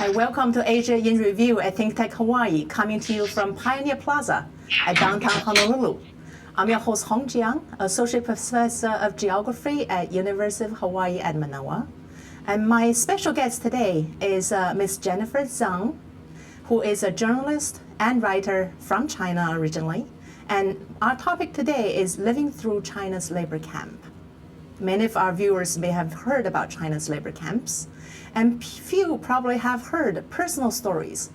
Hi, welcome to Asia in Review at Think Tech Hawaii, coming to you from Pioneer Plaza at downtown Honolulu. I'm your host, Hon Jiang, Associate Professor of Geography at University of Hawaii at Manoa. And my special guest today is Ms. Jennifer Zeng, who is a journalist and writer from China originally. And our topic today is living through China's labor camp. Many of our viewers may have heard about China's labor camps, and few probably have heard personal stories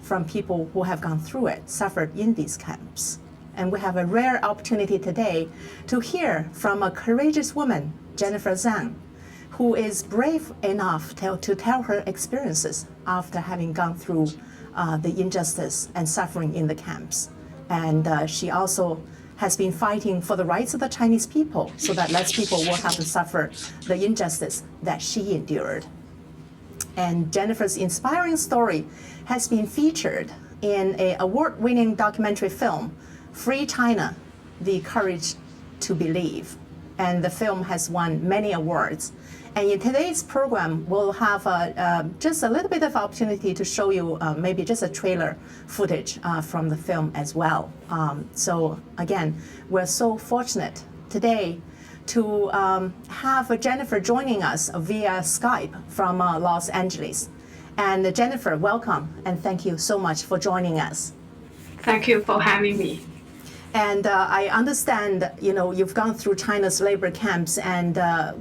from people who have gone through it, suffered in these camps. And we have a rare opportunity today to hear from a courageous woman, Jennifer Zeng, who is brave enough to tell her experiences after having gone through the injustice and suffering in the camps. And she also has been fighting for the rights of the Chinese people so that less people will have to suffer the injustice that she endured. And Jennifer's inspiring story has been featured in an award-winning documentary film, Free China, The Courage to Believe. And the film has won many awards. And in today's program, we'll have just a little bit of opportunity to show you maybe just a trailer footage from the film as well. So again, we're so fortunate today to have Jennifer joining us via Skype from Los Angeles. And Jennifer, welcome, and thank you so much for joining us. Thank you for having me. And I understand, you've gone through China's labor camps, and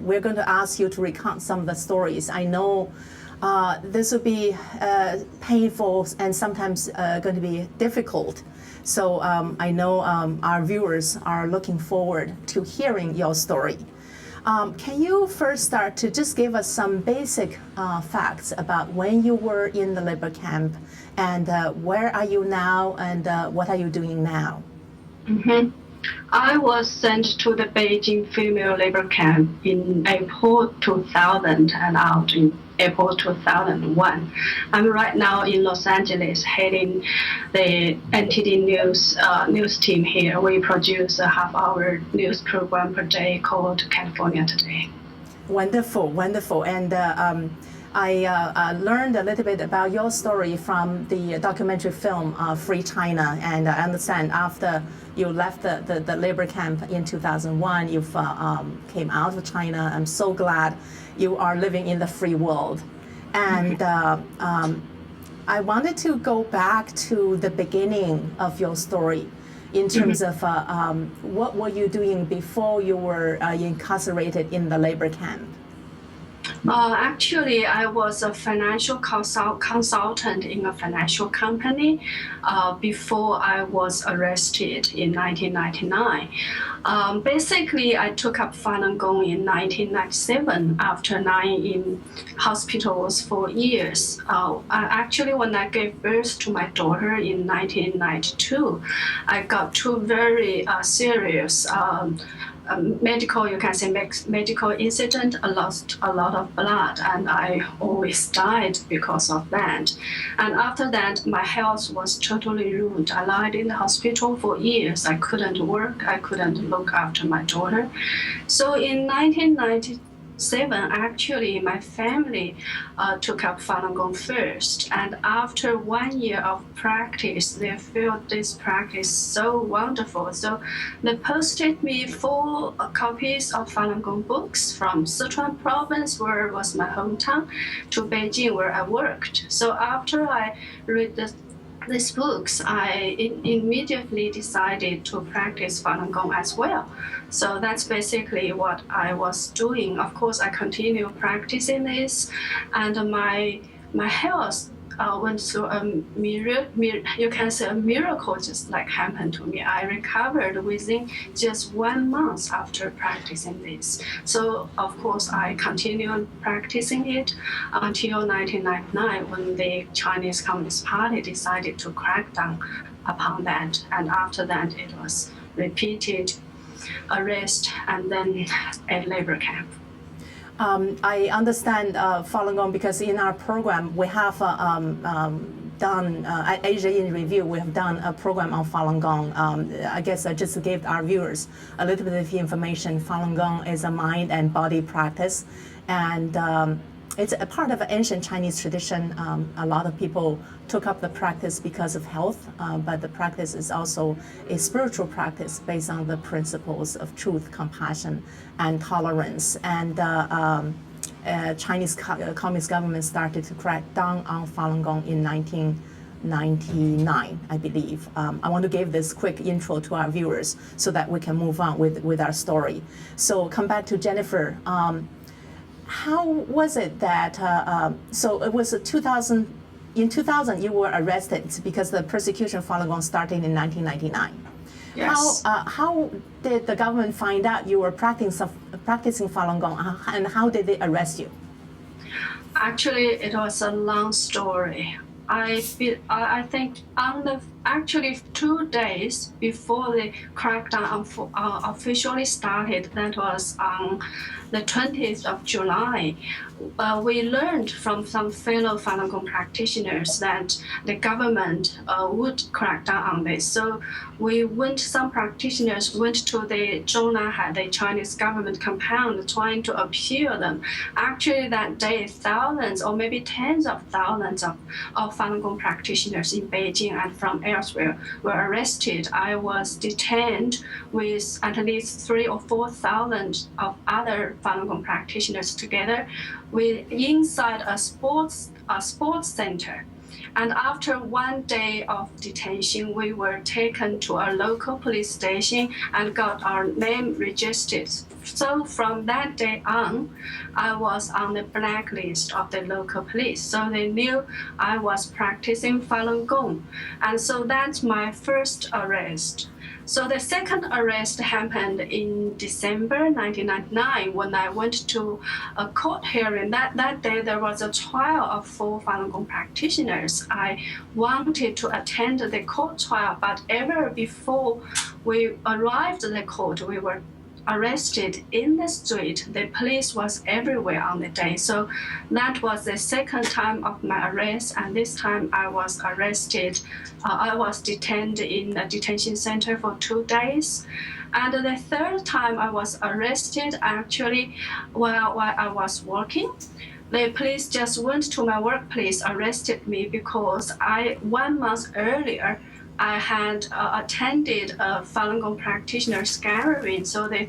we're going to ask you to recount some of the stories. I know this will be painful and sometimes going to be difficult. So I know our viewers are looking forward to hearing your story. Can you first start to just give us some basic facts about when you were in the labor camp, and where are you now, and what are you doing now? Mm-hmm. I was sent to the Beijing female labor camp in April 2000 and out in April 2001. I'm right now in Los Angeles heading the NTD news team here. We produce a half-hour news program per day called California Today. Wonderful, wonderful. And I learned a little bit about your story from the documentary film Free China, and I understand after you left the labor camp in 2001, you came out of China. I'm so glad you are living in the free world. And I wanted to go back to the beginning of your story in terms of what were you doing before you were incarcerated in the labor camp? Actually, I was a financial consultant in a financial company before I was arrested in 1999. Basically, I took up Falun Gong in 1997 after lying in hospitals for years. Actually, when I gave birth to my daughter in 1992, I got two very serious medical incident. I lost a lot of blood, and I always died because of that. And after that, my health was totally ruined. I lied in the hospital for years. I couldn't work. I couldn't look after my daughter. So in 1997, actually, my family took up Falun Gong first. And after 1 year of practice, they felt this practice so wonderful. So they posted me 4 copies of Falun Gong books from Sichuan province, where was my hometown, to Beijing, where I worked. So after I read these books, I immediately decided to practice Falun Gong as well. So that's basically what I was doing. Of course, I continue practicing this, and my health went through a miracle just like happened to me. I recovered within just 1 month after practicing this. So of course, I continued practicing it until 1999 when the Chinese Communist Party decided to crack down upon that. And after that, it was repeated arrest and then a labor camp. I understand Falun Gong because in our program we have done at Asia in Review. We have done a program on Falun Gong. I guess I just gave our viewers a little bit of information. Falun Gong is a mind and body practice, and it's a part of an ancient Chinese tradition. A lot of people took up the practice because of health, but the practice is also a spiritual practice based on the principles of truth, compassion, and tolerance. And Chinese Communist government started to crack down on Falun Gong in 1999, I believe. I want to give this quick intro to our viewers so that we can move on with our story. So come back to Jennifer. How was it that, so it was 2000, in 2000 you were arrested because the persecution of Falun Gong started in 1999. Yes. How did the government find out you were practicing Falun Gong, and how did they arrest you? Actually, it was a long story. I think actually 2 days before the crackdown officially started, that was on the 20th of July, we learned from some fellow Falun Gong practitioners that the government would crack down on this. So some practitioners went to the Zhounanhai, the Chinese government compound, trying to appeal them. Actually, that day, thousands or maybe tens of thousands of Falun Gong practitioners in Beijing and from elsewhere were arrested. I was detained with at least 3,000 or 4,000 of other Falun Gong practitioners together. We inside a sports center. And after 1 day of detention, we were taken to a local police station and got our name registered. So from that day on, I was on the blacklist of the local police. So they knew I was practicing Falun Gong. And so that's my first arrest. So the second arrest happened in December 1999 when I went to a court hearing. That day there was a trial of 4 Falun Gong practitioners. I wanted to attend the court trial, but ever before we arrived at the court, we were arrested in the street. The police was everywhere on the day. So that was the second time of my arrest, and this time I was arrested. I was detained in a detention center for 2 days. And the third time I was arrested, actually, while I was working. The police just went to my workplace, arrested me because 1 month earlier, I had attended a Falun Gong practitioner's gathering, so they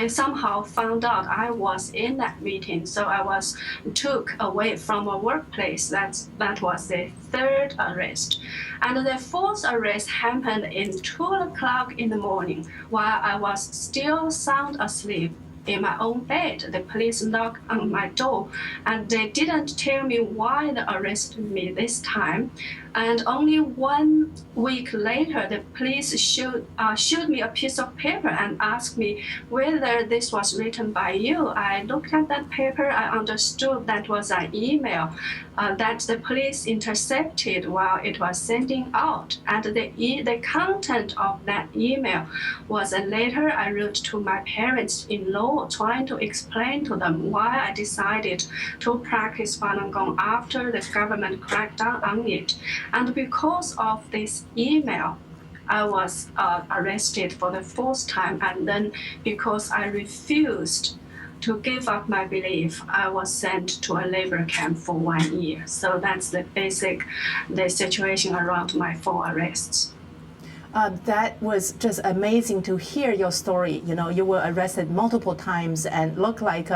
somehow found out I was in that meeting. So I was took away from a workplace. That was the third arrest. And the fourth arrest happened in 2 o'clock in the morning while I was still sound asleep in my own bed. The police knocked on my door, and they didn't tell me why they arrested me this time. And only 1 week later, the police showed me a piece of paper and asked me whether this was written by you. I looked at that paper. I understood that was an email that the police intercepted while it was sending out. And the content of that email was a letter I wrote to my parents-in-law, trying to explain to them why I decided to practice Falun Gong after the government cracked down on it. And because of this email, I was arrested for the 4th time. And then because I refused to give up my belief, I was sent to a labor camp for 1 year. So that's the situation around my 4 arrests. That was just amazing to hear your story. You know, you were arrested multiple times and look like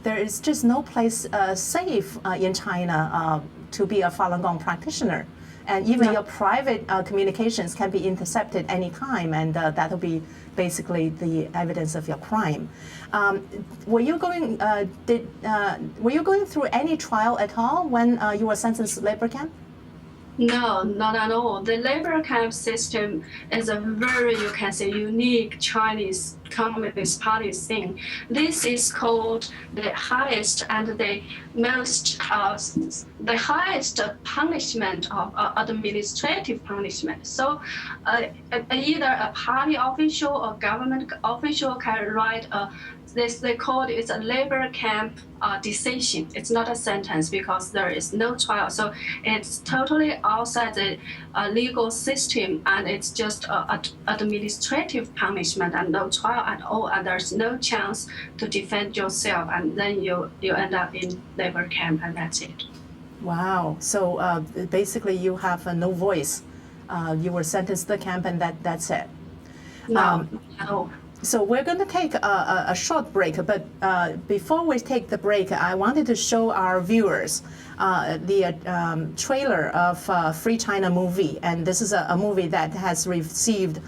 there is just no place safe in China to be a Falun Gong practitioner. And even your private communications can be intercepted anytime, and that will be basically the evidence of your crime. Were you going through any trial at all when you were sentenced to labor camp? No, not at all. The labor camp system is a very, you can say, unique Chinese Communist Party thing. This is called the highest and the highest punishment of administrative punishment. So either a party official or government official can write a they call it's a labor camp decision. It's not a sentence because there is no trial. So it's totally outside the legal system, and it's just administrative punishment and no trial at all. And there's no chance to defend yourself, and then you end up in labor camp, and that's it. Wow. So basically, you have no voice. You were sentenced to the camp, and that's it. No, at all. So we're going to take a short break, but before we take the break, I wanted to show our viewers the trailer of Free China movie. And this is a movie that has received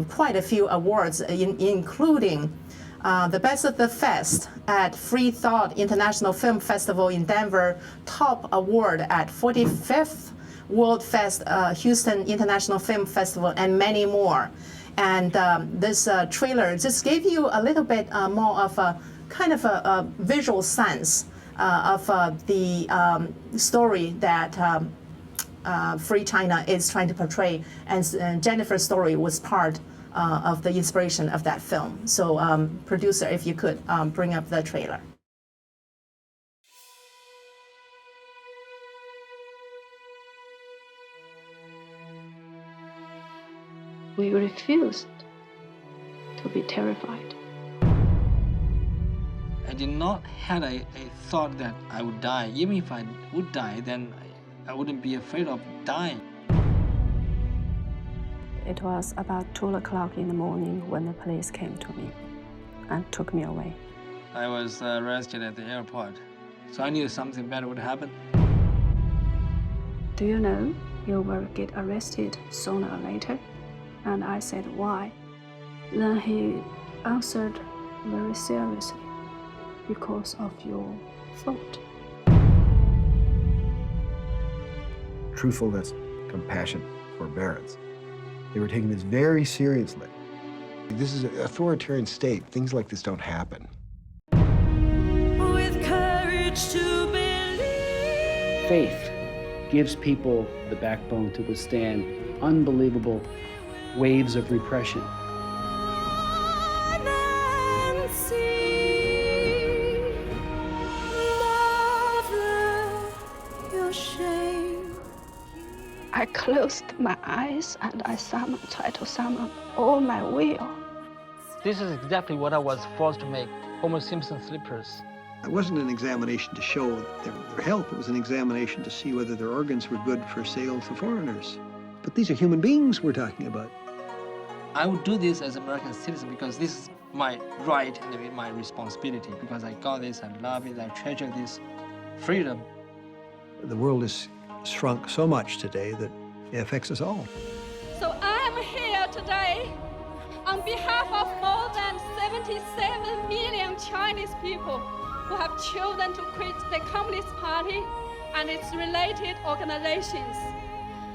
quite a few awards, including the Best of the Fest at Free Thought International Film Festival in Denver, Top Award at 45th World Fest, Houston International Film Festival, and many more. And this trailer just gave you a little bit more of a kind of a visual sense of the story that Free China is trying to portray. And Jennifer's story was part of the inspiration of that film. So producer, if you could bring up the trailer. We refused to be terrified. I did not have a thought that I would die. Even if I would die, then I wouldn't be afraid of dying. It was about 2 o'clock in the morning when the police came to me and took me away. I was arrested at the airport, so I knew something bad would happen. Do you know you will get arrested sooner or later? And I said, why? Then he answered very seriously, because of your thought. Truthfulness, compassion, forbearance. They were taking this very seriously. This is an authoritarian state. Things like this don't happen. With courage to believe. Faith gives people the backbone to withstand unbelievable waves of repression. I closed my eyes and I tried to sum up all my will. This is exactly what I was forced to make, Homer Simpson slippers. It wasn't an examination to show their health. It was an examination to see whether their organs were good for sale to foreigners. But these are human beings we're talking about. I would do this as an American citizen because this is my right and my responsibility, because I got this, I love it, I treasure this freedom. The world has shrunk so much today that it affects us all. So I am here today on behalf of more than 77 million Chinese people who have chosen to quit the Communist Party and its related organizations,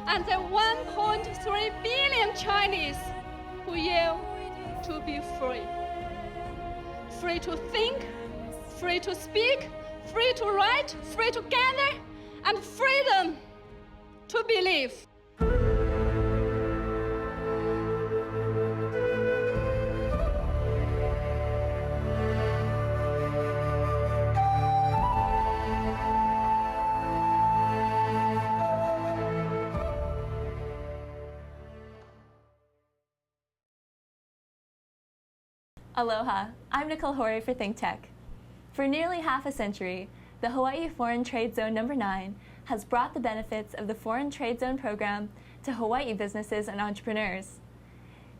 and the 1.3 billion Chinese who yell to be free. Free to think, free to speak, free to write, free to gather, and freedom to believe. Aloha, I'm Nicole Horry for ThinkTech. For nearly half a century, the Hawaii Foreign Trade Zone No. 9 has brought the benefits of the Foreign Trade Zone program to Hawaii businesses and entrepreneurs.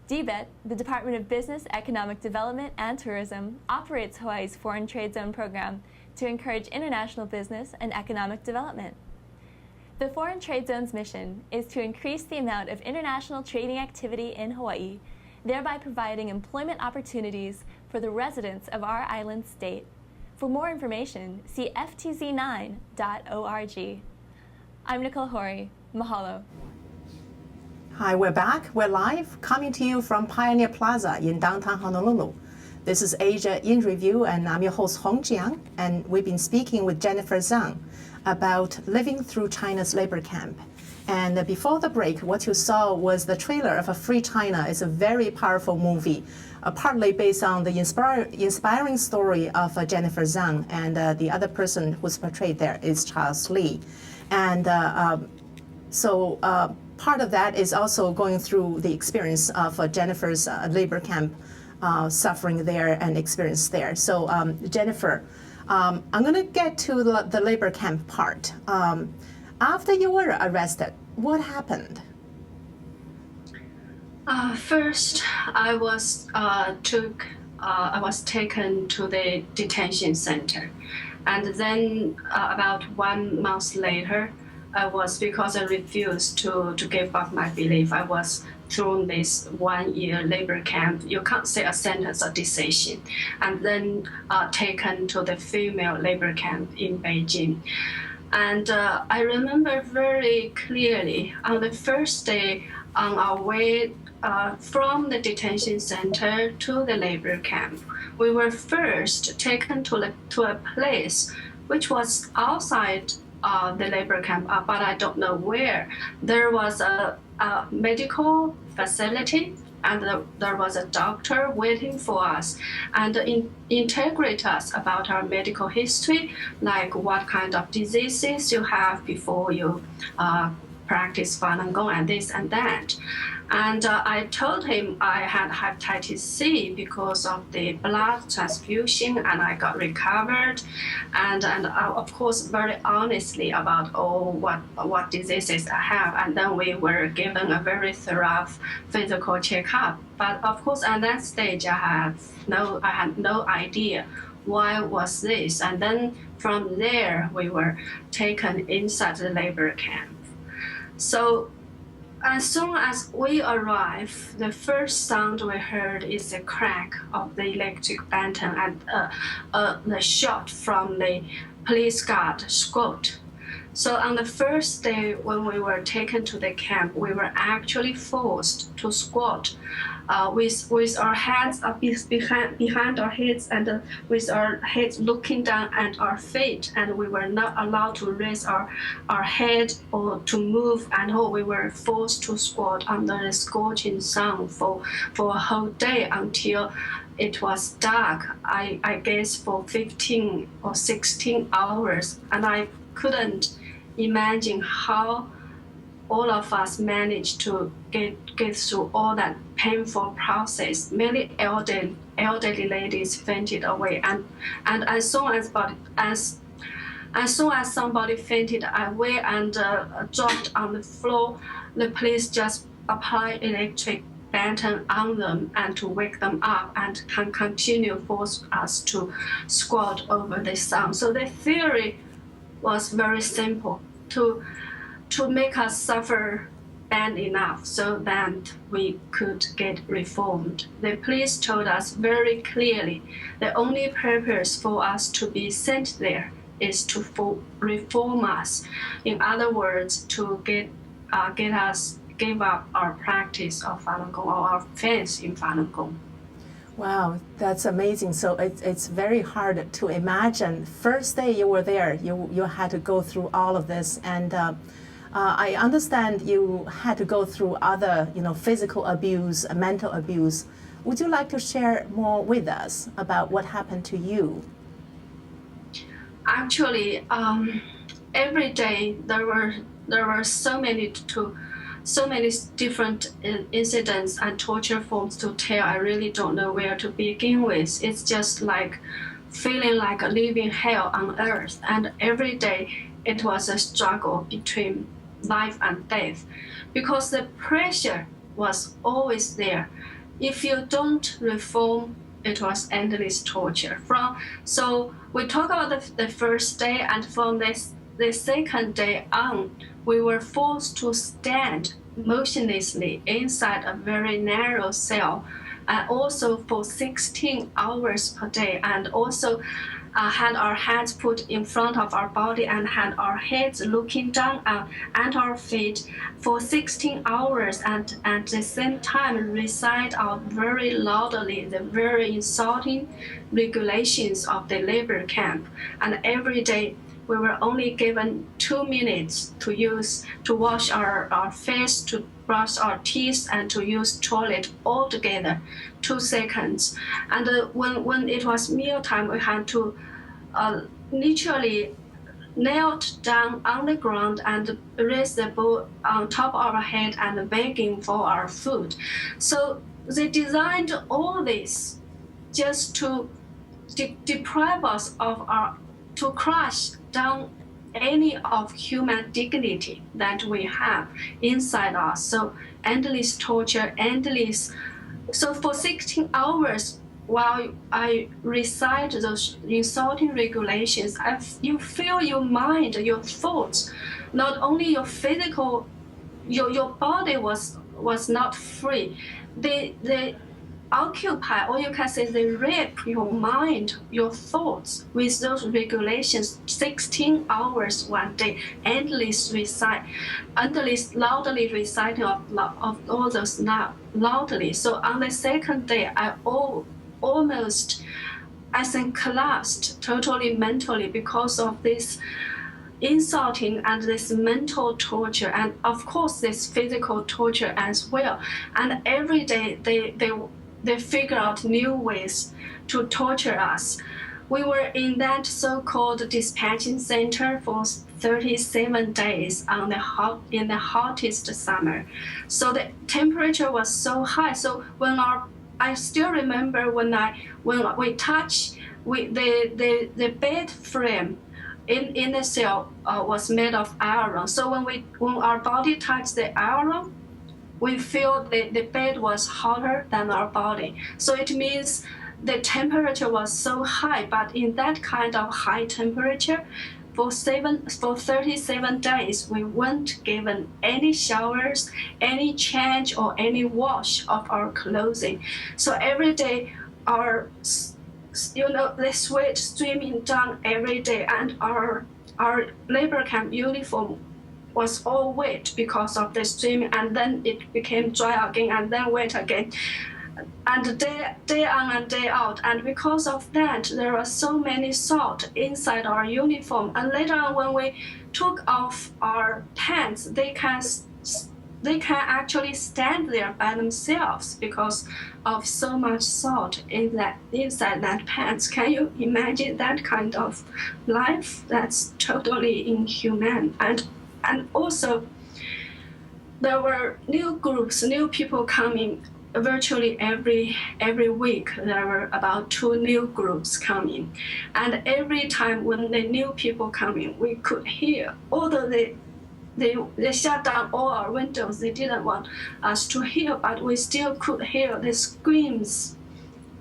DBET, the Department of Business, Economic Development, and Tourism, operates Hawaii's Foreign Trade Zone program to encourage international business and economic development. The Foreign Trade Zone's mission is to increase the amount of international trading activity in Hawaii, thereby providing employment opportunities for the residents of our island state. For more information, see ftz9.org. I'm Nicole Horry. Mahalo. Hi, we're back. We're live, coming to you from Pioneer Plaza in downtown Honolulu. This is Asia in Review, and I'm your host, Hon Jiang, and we've been speaking with Jennifer Zeng about living through China's labor camp. And before the break, what you saw was the trailer of A Free China. It's a very powerful movie partly based on the inspiring story of Jennifer Zeng, and the other person who's portrayed there is Charles Lee. And so part of that is also going through the experience of Jennifer's labor camp suffering there and experience there. So Jennifer, I'm going to get to the labor camp part. After you were arrested, what happened? First, I was taken to the detention center, and then about 1 month later, because I refused to give up my belief, I was thrown this 1 year labor camp. You can't say a sentence, a decision, and then taken to the female labor camp in Beijing. And I remember very clearly on the first day on our way from the detention center to the labor camp, we were first taken to a place which was outside the labor camp, but I don't know where. There was a medical facility, and there was a doctor waiting for us and integrate us about our medical history, like what kind of diseases you have before you practice Falun Gong and this and that. And I told him I had hepatitis C because of the blood transfusion, and I got recovered. And of course, very honestly about what diseases I have. And then we were given a very thorough physical checkup. But of course, at that stage, I had no idea why was this. And then from there, we were taken inside the labor camp. So as soon as we arrived, the first sound we heard is the crack of the electric baton and the shot from the police guard squad. So on the first day when we were taken to the camp, we were actually forced to squat with our hands behind our heads and with our heads looking down at our feet, and we were not allowed to raise our head or to move at all. We were forced to squat under the scorching sun for a whole day until it was dark, I guess for 15 or 16 hours, and I couldn't imagine how all of us managed to get through all that painful process. Many elderly ladies fainted away, and as soon as somebody fainted away and dropped on the floor, the police just applied electric baton on them and to wake them up and can continue force us to squat over the sun. So the theory was very simple, to make us suffer bad enough so that we could get reformed. The police told us very clearly the only purpose for us to be sent there is to reform us. In other words, to get us give up our practice of Falun Gong or our faith in Falun Gong. Wow, that's amazing. So it's very hard to imagine. First day you were there, you had to go through all of this, and I understand you had to go through other, physical abuse, mental abuse. Would you like to share more with us about what happened to you? Actually, every day there were so many different incidents and torture forms to tell. I really don't know where to begin with. It's just like feeling like living hell on earth. And every day it was a struggle between life and death, because the pressure was always there. If you don't reform, it was endless torture. So we talk about the first day, and from the second day on, we were forced to stand motionlessly inside a very narrow cell, and also for 16 hours per day, and also had our hands put in front of our body and had our heads looking down at our feet for 16 hours, and at the same time recite out very loudly the very insulting regulations of the labor camp. And every day we were only given 2 minutes to wash our face, to brush our teeth, and to use toilet all together, 2 seconds. And when it was mealtime, we had to literally knelt down on the ground and raise the bowl on top of our head and begging for our food. So they designed all this just to deprive us of to crush down any of human dignity that we have inside us. So endless torture, endless. So for 16 hours, while I recite those insulting regulations, you feel your mind, your thoughts, not only your physical, your body was not free. They occupy, or you can say they rape your mind, your thoughts with those regulations. 16 hours one day, endless loudly reciting of all those loudly. So on the second day, I almost, I think, collapsed totally mentally because of this insulting and this mental torture, and of course this physical torture as well. And every day they figure out new ways to torture us. We were in that so-called dispatching center for 37 days in the hottest summer. So the temperature was so high. So I still remember when we touch the bed frame in the cell was made of iron. So when our body touched the iron, we feel the bed was hotter than our body. So it means the temperature was so high, but in that kind of high temperature, for 37 days, we weren't given any showers, any change, or any wash of our clothing. So every day, the sweat streaming down every day, and our labor camp uniform was all wet because of the streaming, and then it became dry again, and then wet again, and day on and day out. And because of that, there was so many salt inside our uniform. And later on, when we took off our pants, they can actually stand there by themselves because of so much salt inside that pants. Can you imagine that kind of life? That's totally inhumane. And also, there were new groups, new people coming virtually every week. There were about 2 new groups coming. And every time when the new people coming, we could hear, although they shut down all our windows, they didn't want us to hear, but we still could hear the screams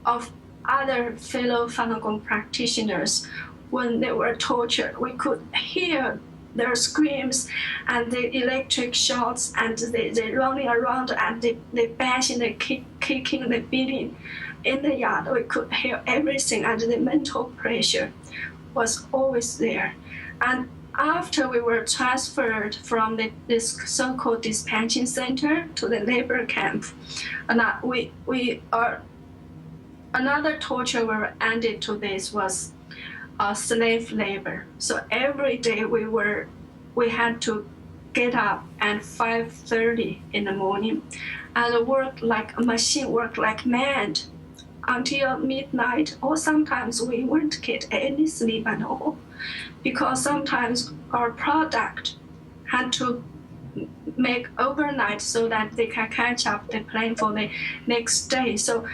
of other fellow Falun Gong practitioners when they were tortured. We could hear their screams and the electric shocks, and they running around, and they bashing, the kicking, the beating in the yard. We could hear everything, and the mental pressure was always there. And after we were transferred from this so-called dispatching center to the labor camp, and another torture we were added to this was slave labor. So every day we had to get up at 5:30 in the morning and work like a machine, work like mad until midnight, or sometimes we wouldn't get any sleep at all, because sometimes our product had to make overnight so that they can catch up the plane for the next day. So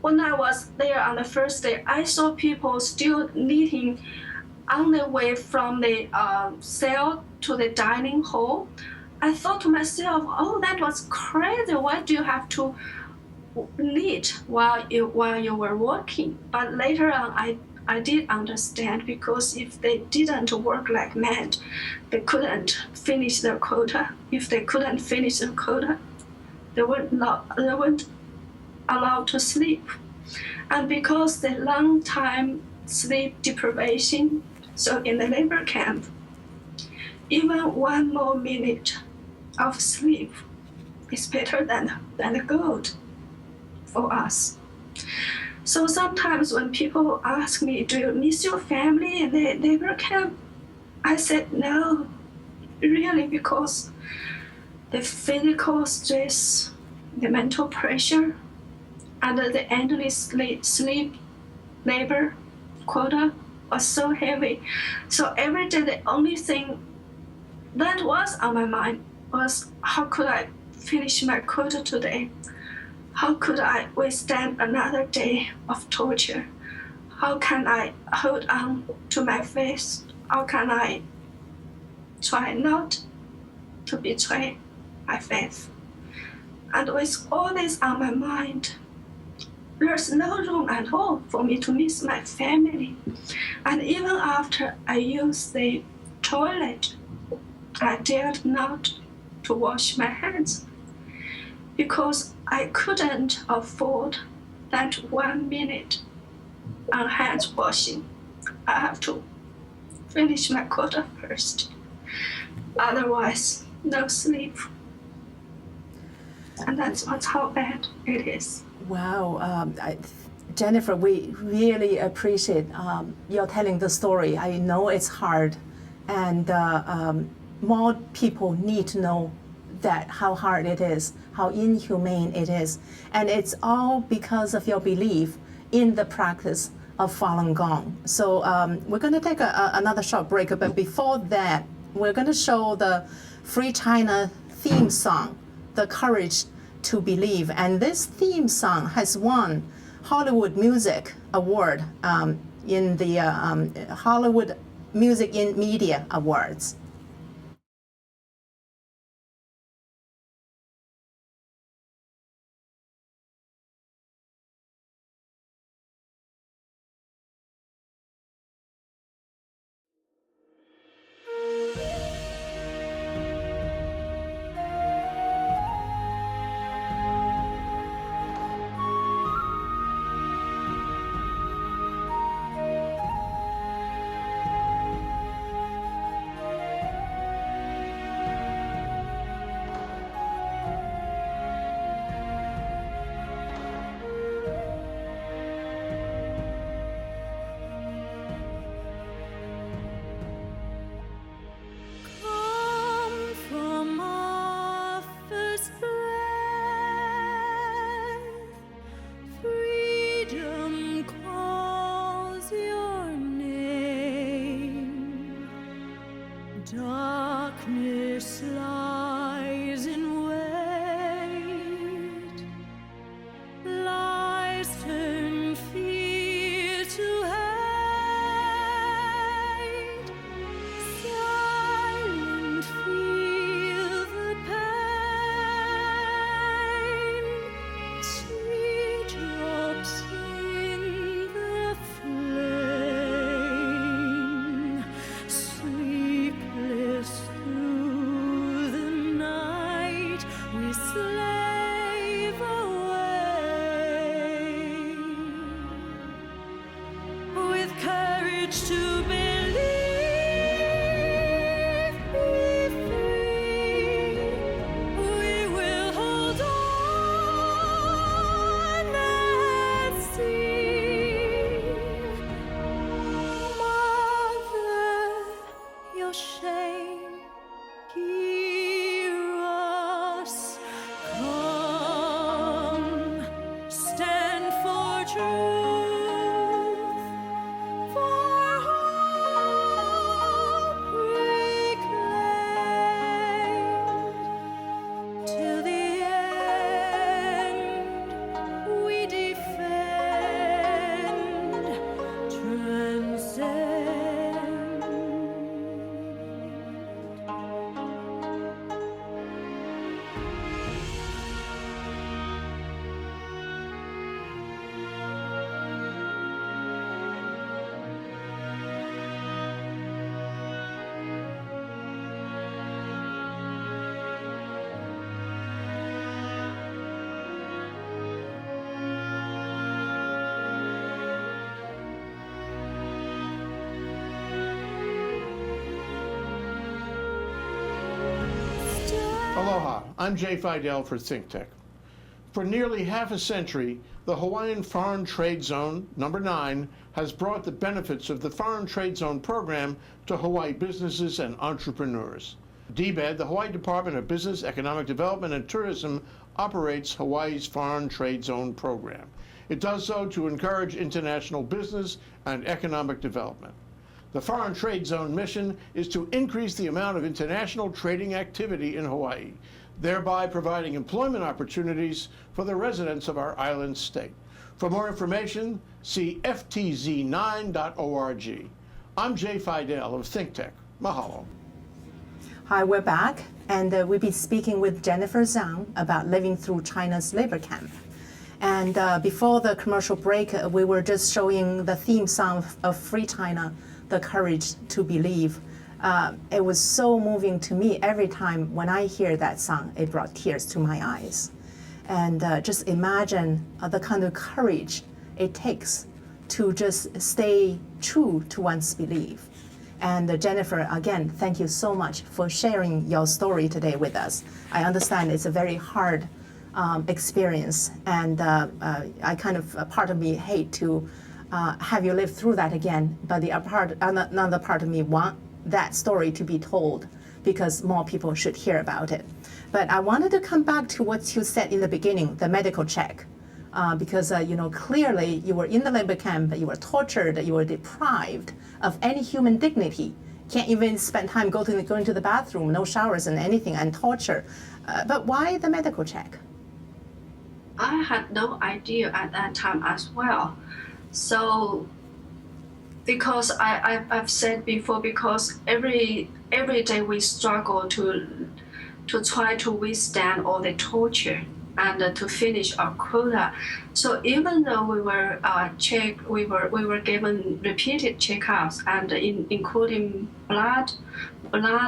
when I was there on the first day, I saw people still knitting on the way from the cell to the dining hall. I thought to myself, oh, that was crazy. Why do you have to knit while you were working? But later on, I did understand, because if they didn't work like mad, they couldn't finish their quota. If they couldn't finish their quota, they weren't allowed to sleep. And because the long time sleep deprivation, so in the labor camp, even 1 more minute of sleep is better than the gold for us. So sometimes when people ask me, do you miss your family in the labor camp? I said no, really, because the physical stress, the mental pressure, and the endless sleep labor quota was so heavy. So every day, the only thing that was on my mind was, how could I finish my quota today? How could I withstand another day of torture? How can I hold on to my faith? How can I try not to betray my faith? And with all this on my mind, there's no room at all for me to miss my family. And even after I used the toilet, I dared not to wash my hands because I couldn't afford that 1 minute on hands washing. I have to finish my quota first. Otherwise, no sleep. And that's how bad it is. Wow, Jennifer, we really appreciate your telling the story. I know it's hard, and more people need to know that how hard it is, how inhumane it is, and it's all because of your belief in the practice of Falun Gong. So we're going to take another short break, but before that, we're going to show the Free China theme song, The Courage to Believe. And this theme song has won Hollywood Music Award in the Hollywood Music in Media Awards. Darkness lies in wait, lies turn fear to hate, silent feel the pain, teardrops in the flame, sleepless through the night, we slave away with courage to believe, be free. We will hold on and see. Mother, your shame, hear us. Come, stand for truth, for hope reclaimed. Till the end, we defend, transcend. Aloha, I'm Jay Fidell for ThinkTech. For nearly half a century, the Hawaiian Foreign Trade Zone, number 9, has brought the benefits of the Foreign Trade Zone program to Hawaii businesses and entrepreneurs. DBED, the Hawaii Department of Business, Economic Development, and Tourism, operates Hawaii's Foreign Trade Zone program. It does so to encourage international business and economic development. The Foreign Trade Zone mission is to increase the amount of international trading activity in Hawaii, thereby providing employment opportunities for the residents of our island state. For more information, see ftz9.org. I'm Jay Fidell of ThinkTech. Mahalo. Hi, we're back, and we'll be speaking with Jennifer Zeng about living through China's labor camp. And before the commercial break, we were just showing the theme song of Free China, The Courage to Believe. It was so moving to me every time when I hear that song, it brought tears to my eyes. And just imagine the kind of courage it takes to just stay true to one's belief. And Jennifer, again, thank you so much for sharing your story today with us. I understand it's a very hard experience, and I kind of, part of me hate to have you live through that again, but another part of me want that story to be told because more people should hear about it. But I wanted to come back to what you said in the beginning, the medical check, because clearly you were in the labor camp, you were tortured, you were deprived of any human dignity. Can't even spend time going to the bathroom, no showers and anything, and torture. But why the medical check? I had no idea at that time as well. So, because I've said before, because every day we struggle to try to withstand all the torture and to finish our quota. So even though we were checked, we were given repeated checkups and including blood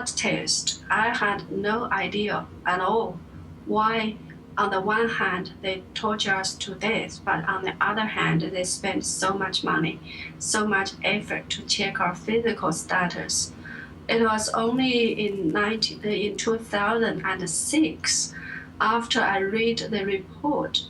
test, I had no idea at all why. On the one hand, they torture us to death, but on the other hand, they spend so much money, so much effort to check our physical status. It was only in 2006, after I read the report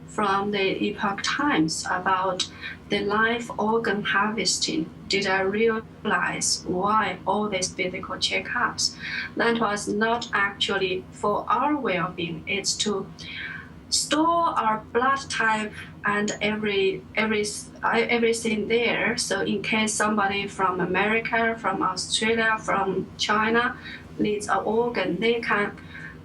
from the Epoch Times about the live organ harvesting, did I realize why all these physical checkups. That was not actually for our well-being. It's to store our blood type and everything there. So in case somebody from America, from Australia, from China needs an organ, they can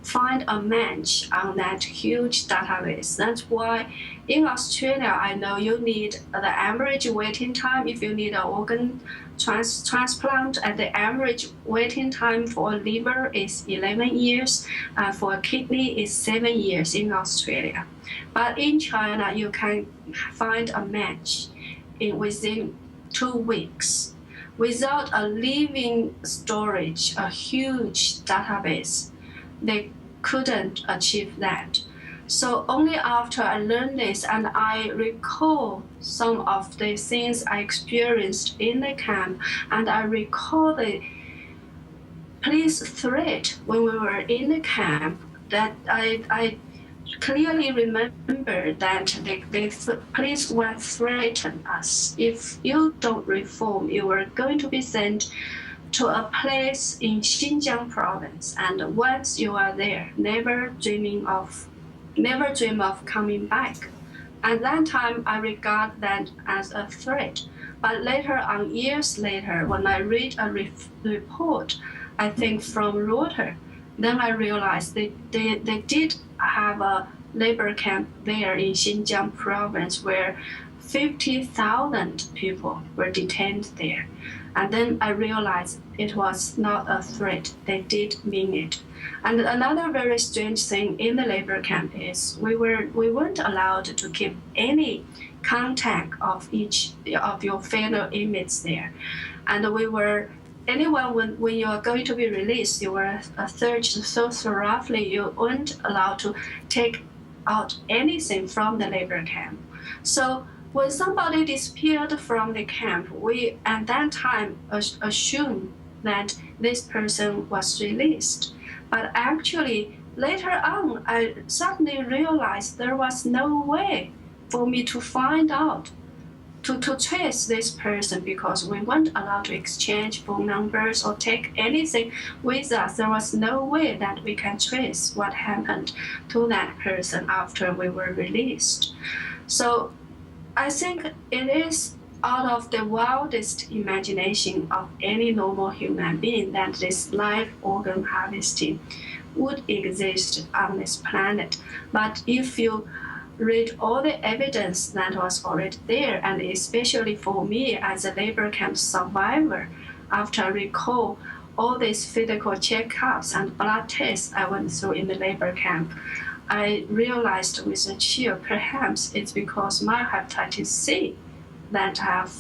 find a match on that huge database. That's why in Australia, I know you need the average waiting time if you need an organ transplant, and the average waiting time for a liver is 11 years, and for a kidney is 7 years in Australia. But in China, you can find a match within 2 weeks. Without a living storage, a huge database, they couldn't achieve that. So only after I learned this and I recall some of the things I experienced in the camp, and I recall the police threat when we were in the camp, that I clearly remember that the police were threatening us. If you don't reform, you are going to be sent to a place in Xinjiang province, and once you are there, never dream of coming back. At that time, I regard that as a threat. But later on, years later, when I read a report, I think from Reuters, then I realized they did have a labor camp there in Xinjiang province where 50,000 people were detained there. And then I realized it was not a threat. They did mean it. And another very strange thing in the labor camp is we weren't allowed to keep any contact of your fellow inmates there. And when you are going to be released, you were searched so thoroughly, you weren't allowed to take out anything from the labor camp. So when somebody disappeared from the camp, we at that time assumed that this person was released. But actually, later on, I suddenly realized there was no way for me to find out, to trace this person, because we weren't allowed to exchange phone numbers or take anything with us. There was no way that we can trace what happened to that person after we were released. So I think it is out of the wildest imagination of any normal human being that this live organ harvesting would exist on this planet. But if you read all the evidence that was already there, and especially for me as a labor camp survivor, after I recall all these physical checkups and blood tests I went through in the labor camp, I realized with a chill, perhaps it's because my hepatitis C that have,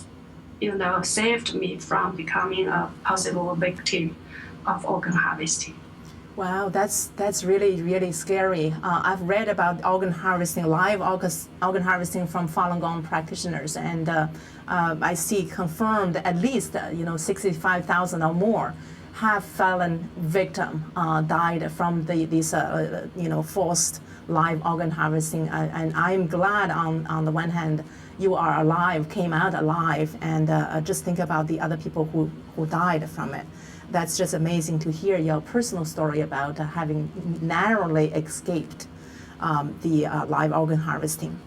saved me from becoming a possible victim of organ harvesting. Wow, that's really, really scary. I've read about organ harvesting, live organ harvesting from Falun Gong practitioners, and I see confirmed at least 65,000 or more have fallen victim died from these forced live organ harvesting. And I'm glad on the one hand you are alive, came out alive, and just think about the other people who died from it. That's just amazing to hear your personal story about having narrowly escaped the live organ harvesting.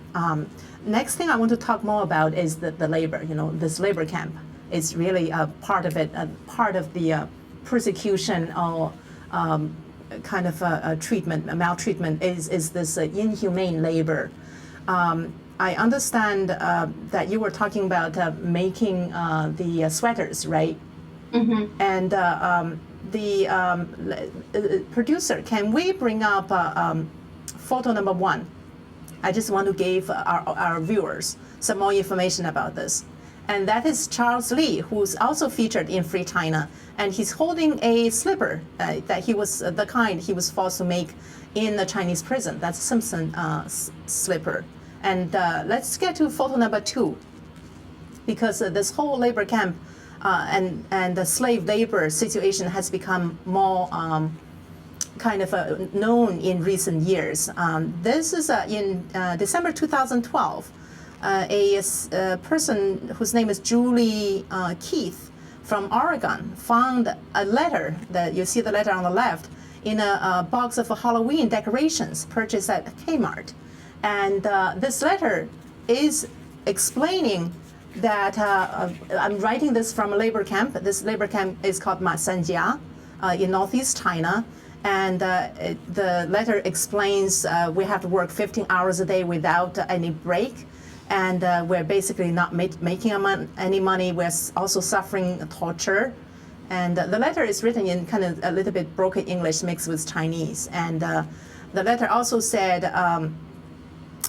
Next thing I want to talk more about is the labor. This labor camp is really a part of it, part of the persecution or kind of a treatment, a maltreatment is this inhumane labor. I understand that you were talking about making the sweaters, right? Mm-hmm. And the producer, can we bring up photo number 1? I just want to give our viewers some more information about this. And that is Charles Lee, who's also featured in Free China. And he's holding a slipper that he was the kind he was forced to make in the Chinese prison. That's Simpson slipper. And let's get to photo number 2, because this whole labor camp and the slave labor situation has become more kind of known in recent years. This is in December 2012. A person whose name is Julie Keith from Oregon found a letter, that you see the letter on the left, in a box of Halloween decorations purchased at Kmart. And this letter is explaining that I'm writing this from a labor camp. This labor camp is called Masanjia in northeast China. And the letter explains we have to work 15 hours a day without any break. And we're basically not making any money. We're also suffering torture. And the letter is written in kind of a little bit broken English mixed with Chinese. And the letter also said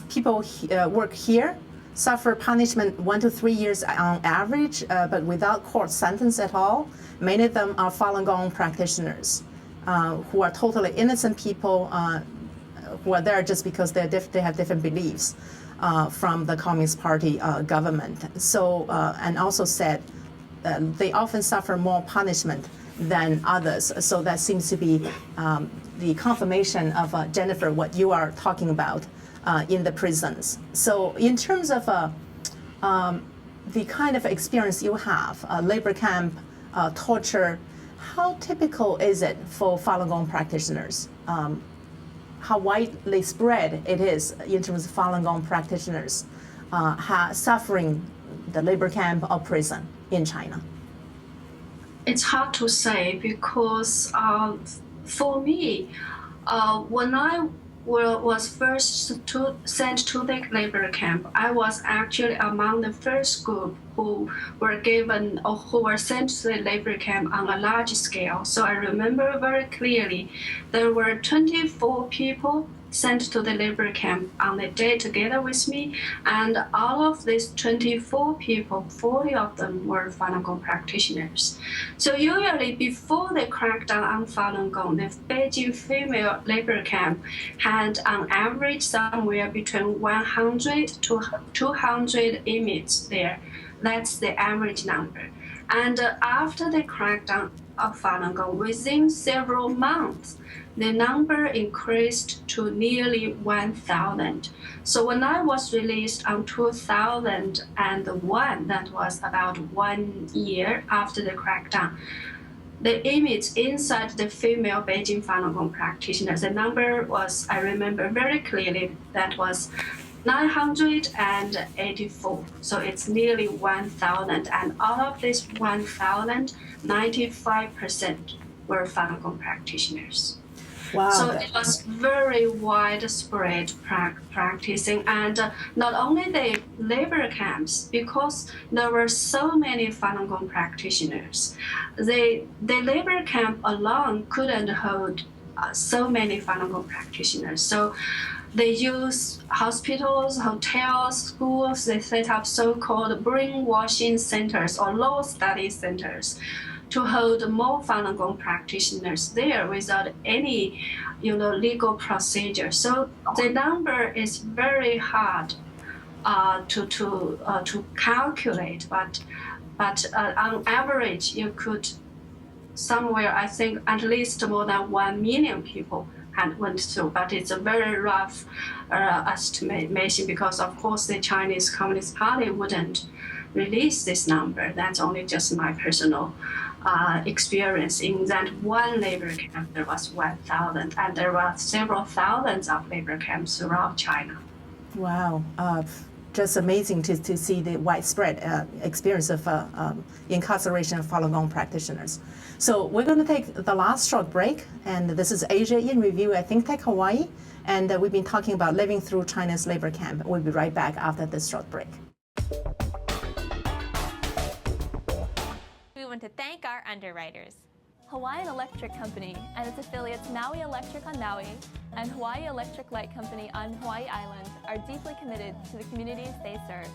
people work here, suffer punishment 1 to 3 years on average, but without court sentence at all. Many of them are Falun Gong practitioners who are totally innocent people who are there just because they have different beliefs from the Communist Party government. So, and also said they often suffer more punishment than others. So that seems to be the confirmation of Jennifer, what you are talking about in the prisons. So in terms of the kind of experience you have, labor camp, torture, how typical is it for Falun Gong practitioners? How widely spread it is in terms of Falun Gong practitioners suffering the labor camp or prison in China? It's hard to say because for me, when I was first sent to the labor camp, I was actually among the first group who were given or who were sent to the labor camp on a large scale. So I remember very clearly there were 24 people sent to the labor camp on the day together with me, and all of these 24 people, 40 of them were Falun Gong practitioners. So usually before the crackdown on Falun Gong, the Beijing female labor camp had on average somewhere between 100 to 200 inmates there. That's the average number. And after the crackdown of Falun Gong, within several months, the number increased to nearly 1,000. So when I was released on 2001, that was about 1 year after the crackdown, the image inside the female Beijing Falun Gong practitioners, the number was, I remember very clearly, that was 984. So it's nearly 1,000. And out of this 1,000, 95% were Falun Gong practitioners. Wow. So it was very widespread practicing, and not only the labor camps, because there were so many Falun Gong practitioners. The labor camp alone couldn't hold so many Falun Gong practitioners. So they use hospitals, hotels, schools. They set up so-called brainwashing centers or law study centers to hold more Falun Gong practitioners there without any, legal procedure. So the number is very hard to calculate, but on average, you could somewhere, I think, at least more than 1 million people had went through. But it's a very rough estimation because, of course, the Chinese Communist Party wouldn't release this number. That's only just my personal experience. In that one labor camp, there was 1,000, and there were several thousands of labor camps throughout China. Wow. Just amazing to see the widespread experience of incarceration of Falun Gong practitioners. So we're going to take the last short break, and this is Asia in Review at Think Tech Hawaii, and we've been talking about living through China's labor camp. We'll be right back after this short break. We want to thank our underwriters. Hawaiian Electric Company and its affiliates Maui Electric on Maui and Hawaii Electric Light Company on Hawaii Island are deeply committed to the communities they serve.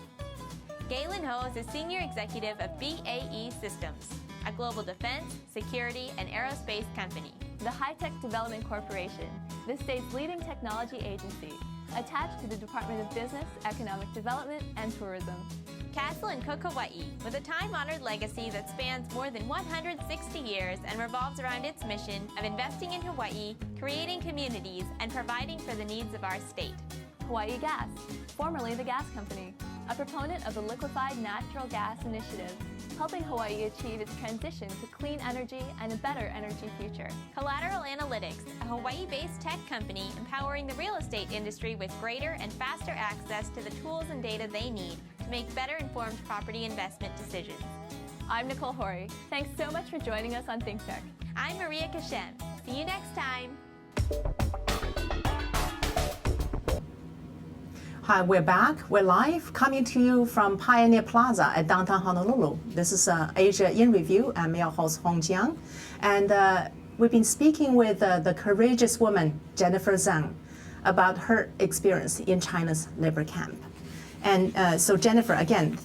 Galen Ho is a senior executive of BAE Systems, a global defense, security, and aerospace company. The High-Tech Development Corporation, the state's leading technology agency, attached to the Department of Business, Economic Development, and Tourism. Castle and Cook Hawaii, with a time-honored legacy that spans more than 160 years and revolves around its mission of investing in Hawaii, creating communities, and providing for the needs of our state. Hawaii Gas, formerly the gas company, a proponent of the Liquefied Natural Gas Initiative, helping Hawaii achieve its transition to clean energy and a better energy future. Collateral Analytics, a Hawaii-based tech company empowering the real estate industry with greater and faster access to the tools and data they need to make better informed property investment decisions. I'm Nicole Horry. Thanks so much for joining us on Think Tech. I'm Maria Kashem. See you next time. Hi, we're back. We're live, coming to you from Pioneer Plaza at downtown Honolulu. This is Asia in Review. I'm your host, Hon Jiang. And we've been speaking with the courageous woman, Jennifer Zeng, about her experience in China's labor camp. And so Jennifer, again,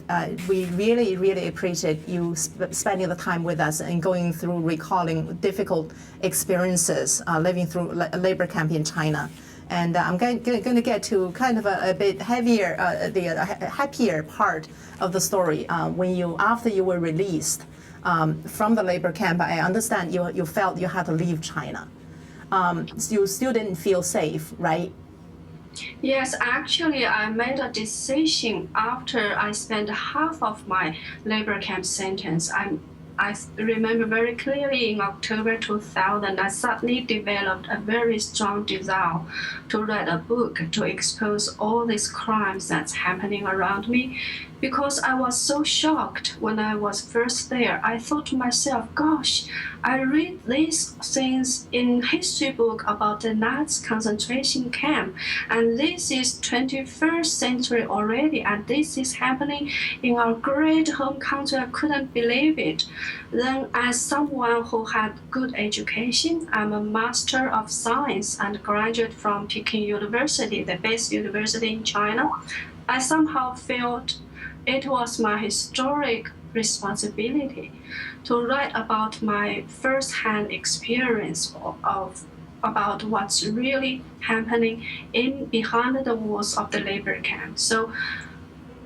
we really, really appreciate you spending the time with us and going through recalling difficult experiences living through a labor camp in China. And I'm going to get to kind of a bit heavier, the happier part of the story after you were released from the labor camp. I understand you felt you had to leave China. So you still didn't feel safe, right? Yes, actually, I made a decision after I spent half of my labor camp sentence. I remember very clearly in October 2000, I suddenly developed a very strong desire to write a book to expose all these crimes that's happening around me, because I was so shocked when I was first there. I thought to myself, gosh, I read these things in history book about the Nazi concentration camp, and this is 21st century already, and this is happening in our great home country. I couldn't believe it. Then, as someone who had good education, I'm a Master of Science and graduate from Peking University, the best university in China. I somehow felt it was my historic responsibility to write about my first-hand experience about what's really happening behind the walls of the labor camp. So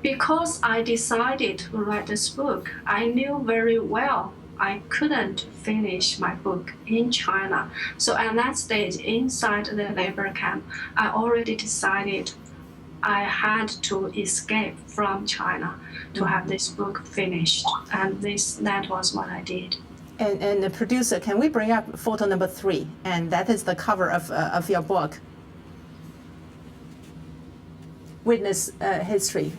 because I decided to write this book, I knew very well I couldn't finish my book in China. So at that stage, inside the labor camp, I already decided I had to escape from China to have this book finished. And that was what I did. And the producer, can we bring up photo number 3? And that is the cover of your book, Witness History.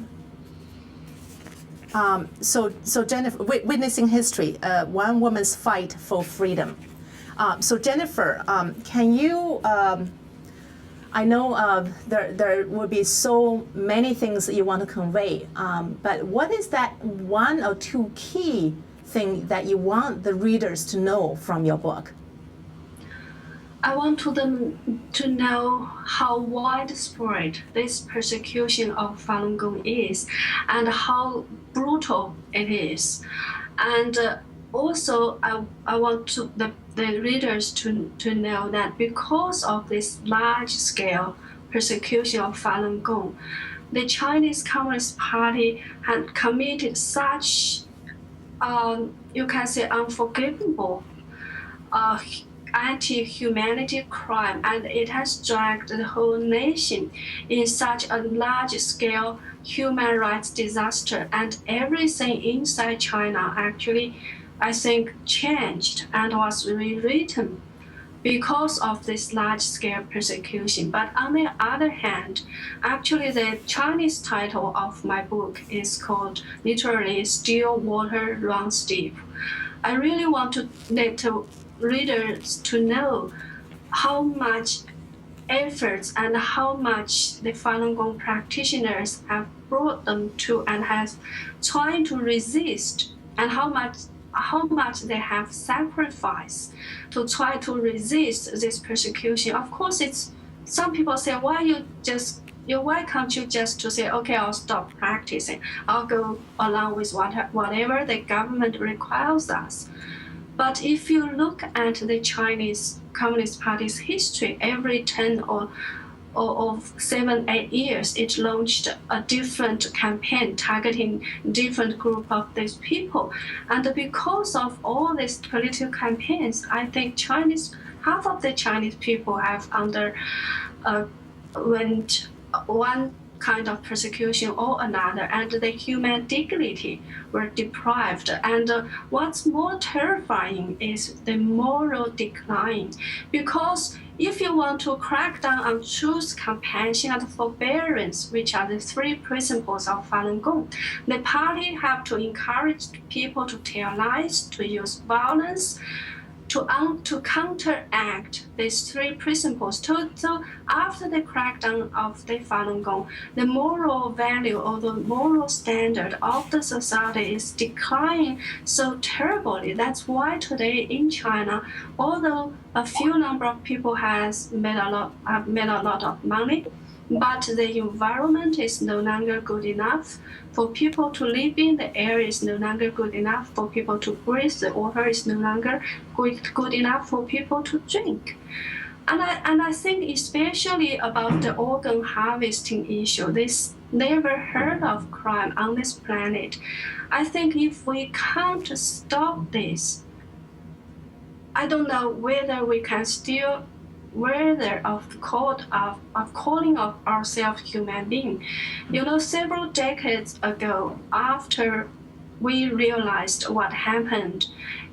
So Jennifer, witnessing history, one woman's fight for freedom. So Jennifer, can you? I know there will be so many things that you want to convey, but what is that one or two key thing that you want the readers to know from your book? I want them to know how widespread this persecution of Falun Gong is and how brutal it is. And also, I want the readers to know that because of this large-scale persecution of Falun Gong, the Chinese Communist Party had committed such, you can say, unforgivable anti-humanity crime, and it has dragged the whole nation in such a large-scale human rights disaster, and everything inside China actually, I think, changed and was rewritten because of this large-scale persecution. But on the other hand, actually the Chinese title of my book is called literally Still Water Runs Deep. I really want to let readers to know how much efforts and how much the Falun Gong practitioners have brought them to and has trying to resist, and how much they have sacrificed to try to resist this persecution. Of course, some people say, why can't you just to say, okay, I'll stop practicing, I'll go along with whatever the government requires us. But if you look at the Chinese Communist Party's history, every 10 or 7, 8 years, it launched a different campaign targeting different group of these people. And because of all these political campaigns, I think half of the Chinese people have went one kind of persecution or another, and the human dignity were deprived. And what's more terrifying is the moral decline, because if you want to crack down on truth, compassion, and forbearance, which are the 3 principles of Falun Gong, the party have to encourage people to tell lies, to use violence, to counteract these 3 principles. So after the crackdown of the Falun Gong, the moral value or the moral standard of the society is declining so terribly. That's why today in China, although a few number of people have made a lot of money, but the environment is no longer good enough for people to live in, the air is no longer good enough for people to breathe, the water is no longer good enough for people to drink. And I think especially about the organ harvesting issue, this never heard of crime on this planet. I think if we can't stop this, I don't know whether we can still worthy of calling of ourselves human being. You know, several decades ago, after we realized what happened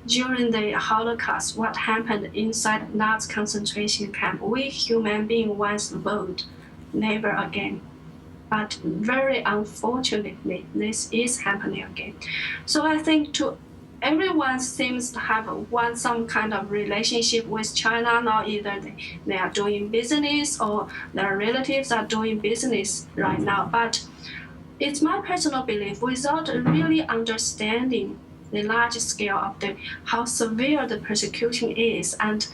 during the Holocaust, what happened inside Nazi concentration camp, we human beings once vowed never again. But very unfortunately, this is happening again. So I think everyone seems to have some kind of relationship with China now. Either they are doing business or their relatives are doing business right now. But it's my personal belief, without really understanding the large scale of how severe the persecution is and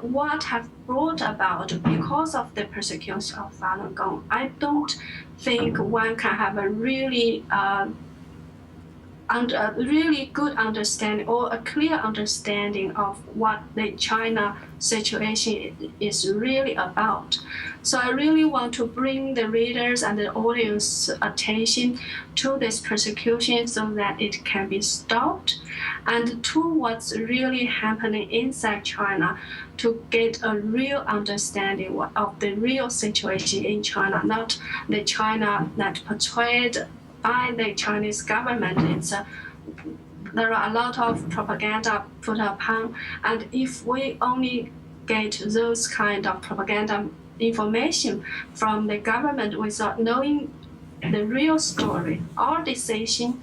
what have brought about because of the persecution of Falun Gong, I don't think one can have a really really good understanding or a clear understanding of what the China situation is really about. So I really want to bring the readers and the audience attention to this persecution so that it can be stopped, and to what's really happening inside China, to get a real understanding of the real situation in China, not the China that portrayed by the Chinese government. There are a lot of propaganda put upon, and if we only get those kind of propaganda information from the government without knowing the real story, our decision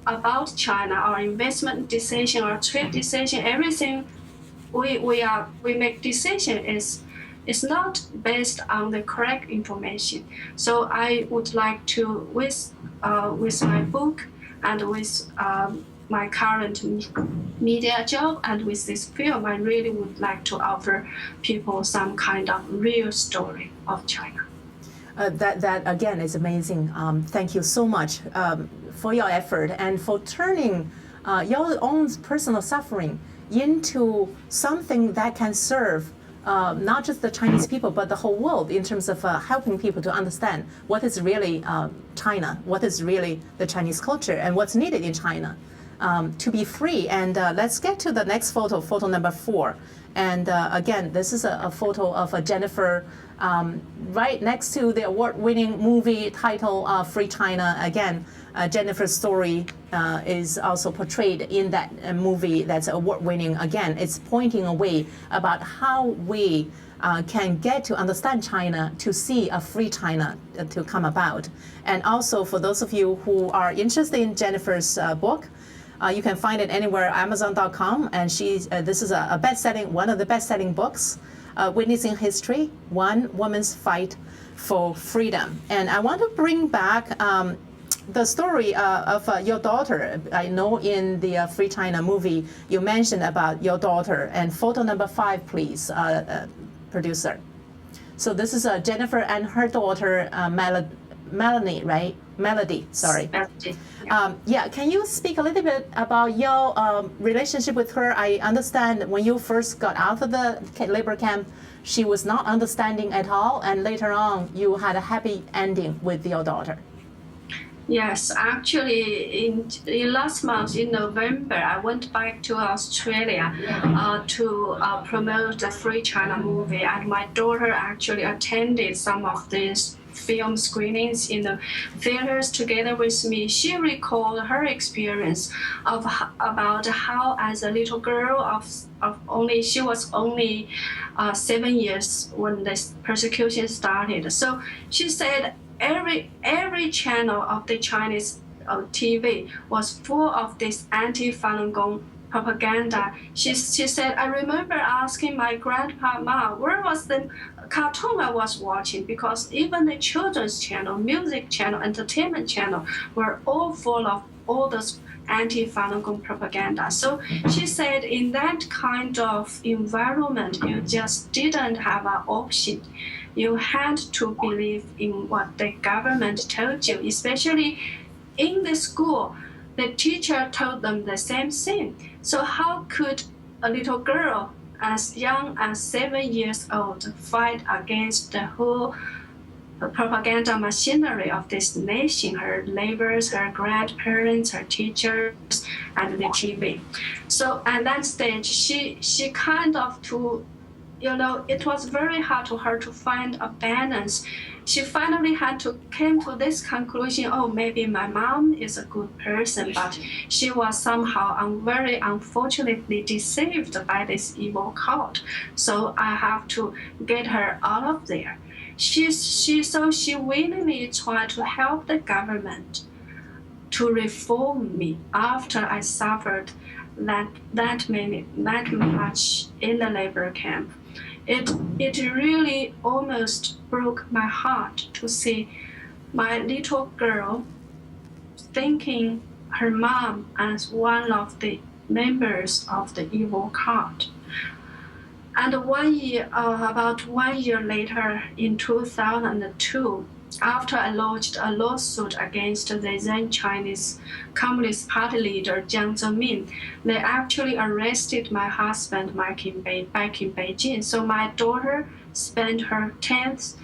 about China, our investment decision, our trade decision, everything we make decision is not based on the correct information. So I would like to, with my book and with my current media job and with this film, I really would like to offer people some kind of real story of China. That again is amazing. Thank you so much for your effort and for turning your own personal suffering into something that can serve not just the Chinese people, but the whole world in terms of helping people to understand what is really China, what is really the Chinese culture, and what's needed in China to be free. And let's get to the next photo, photo number 4. And again, this is a photo of Jennifer right next to the award-winning movie title Free China. Again, Jennifer's story is also portrayed in that movie that's award-winning. Again, it's pointing a way about how we can get to understand China, to see a free China to come about. And also for those of you who are interested in Jennifer's book, you can find it anywhere, Amazon.com, and this is a best-selling, one of the best-selling books, Witnessing History, One Woman's Fight for Freedom. And I want to bring back the story of your daughter. I know in the Free China movie, you mentioned about your daughter. And photo number 5, please, producer. So this is Jennifer and her daughter, Melanie, right? Melody, sorry. Yeah, can you speak a little bit about your relationship with her? I understand when you first got out of the labor camp, she was not understanding at all, and later on you had a happy ending with your daughter. Yes, actually, in last month, in November, I went back to Australia to promote the Free China movie, and my daughter actually attended some of these film screenings in the theaters together with me. She recalled her experience about how, as a little girl she was only 7 years when this persecution started. So she said every channel of the Chinese TV was full of this anti-Falun Gong propaganda. She said, I remember asking my grandpa, Ma, where was the cartoon I was watching? Because even the children's channel, music channel, entertainment channel were all full of all those anti-Falun Gong propaganda. So she said, in that kind of environment, you just didn't have an option. You had to believe in what the government told you, especially in the school. The teacher told them the same thing. So how could a little girl as young as 7 years old fight against the whole propaganda machinery of this nation, her neighbors, her grandparents, her teachers, and the TV? So at that stage, she kind of it was very hard to her to find a balance. She finally came to this conclusion, oh, maybe my mom is a good person, but she was somehow very unfortunately deceived by this evil cult. So I have to get her out of there. She willingly tried to help the government to reform me after I suffered that much in the labor camp. It really almost broke my heart to see my little girl thinking her mom as one of the members of the evil cult. And about 1 year later, in 2002, after I lodged a lawsuit against the then Chinese Communist Party leader Jiang Zemin, they actually arrested my husband back in Beijing. So my daughter spent her 10th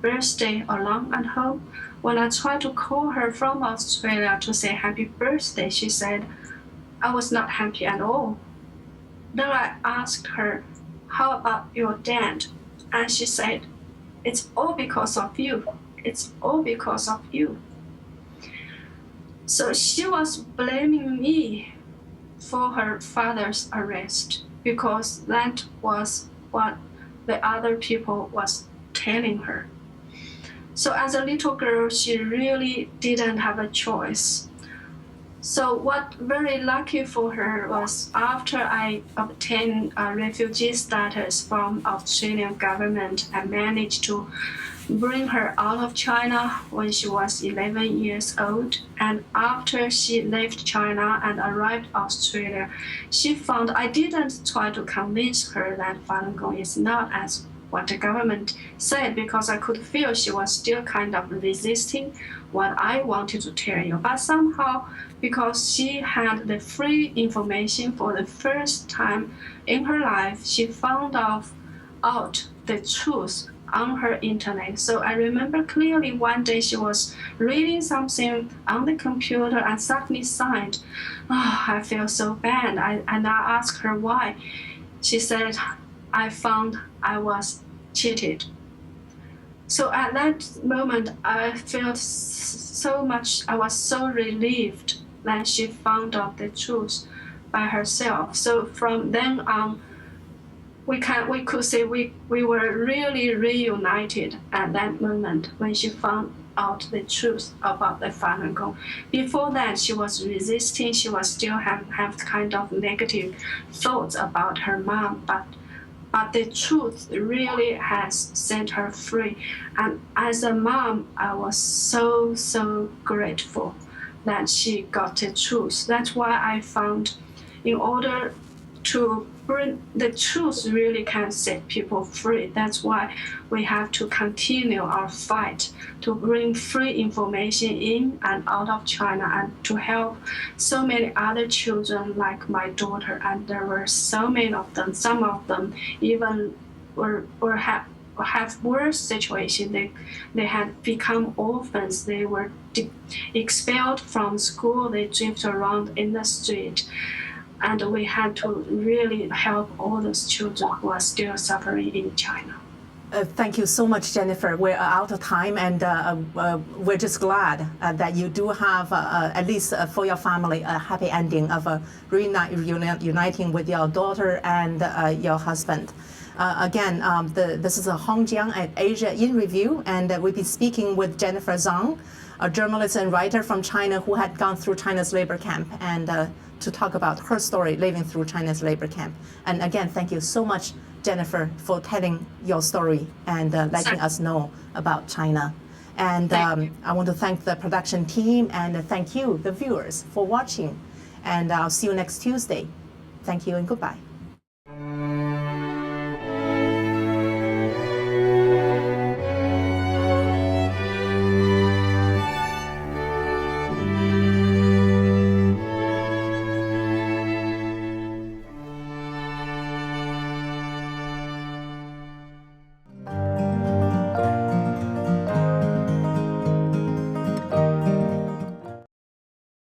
birthday alone at home. When I tried to call her from Australia to say happy birthday, she said, I was not happy at all. Then I asked her, how about your dad? And she said, it's all because of you. It's all because of you. So she was blaming me for her father's arrest because that was what the other people was telling her. So as a little girl, she really didn't have a choice. So what very lucky for her was after I obtained a refugee status from Australian government, I managed to bring her out of China when she was 11 years old. And after she left China and arrived Australia, she found I didn't try to convince her that Falun Gong is not as what the government said, because I could feel she was still kind of resisting what I wanted to tell you. But somehow, because she had the free information for the first time in her life, she found out the truth on her internet. So I remember clearly one day she was reading something on the computer and suddenly sighed, oh, I feel so bad. And I asked her why. She said, I found I was cheated. So at that moment, I felt so much, I was so relieved that she found out the truth by herself. So from then on, we could say we were really reunited at that moment when she found out the truth about the Falun Gong. Before that, she was resisting. She was still have kind of negative thoughts about her mom, but the truth really has set her free. And as a mom, I was so grateful that she got the truth. That's why I found in order to bring the truth really can set people free. That's why we have to continue our fight to bring free information in and out of China and to help so many other children like my daughter. And there were so many of them. Some of them even have worse situation. They had become orphans. They were expelled from school. They drifted around in the street. And we had to really help all those children who are still suffering in China. Thank you so much, Jennifer. We're out of time, and we're just glad that you do have, at least for your family, a happy ending of reuniting with your daughter and your husband. Again, this is Hon Jiang at Asia in Review, and we'll be speaking with Jennifer Zeng, a journalist and writer from China who had gone through China's labor camp, and to talk about her story living through China's labor camp. And again, thank you so much, Jennifer, for telling your story and letting us know about China. And I want to thank the production team and thank you, the viewers, for watching. And I'll see you next Tuesday. Thank you and goodbye.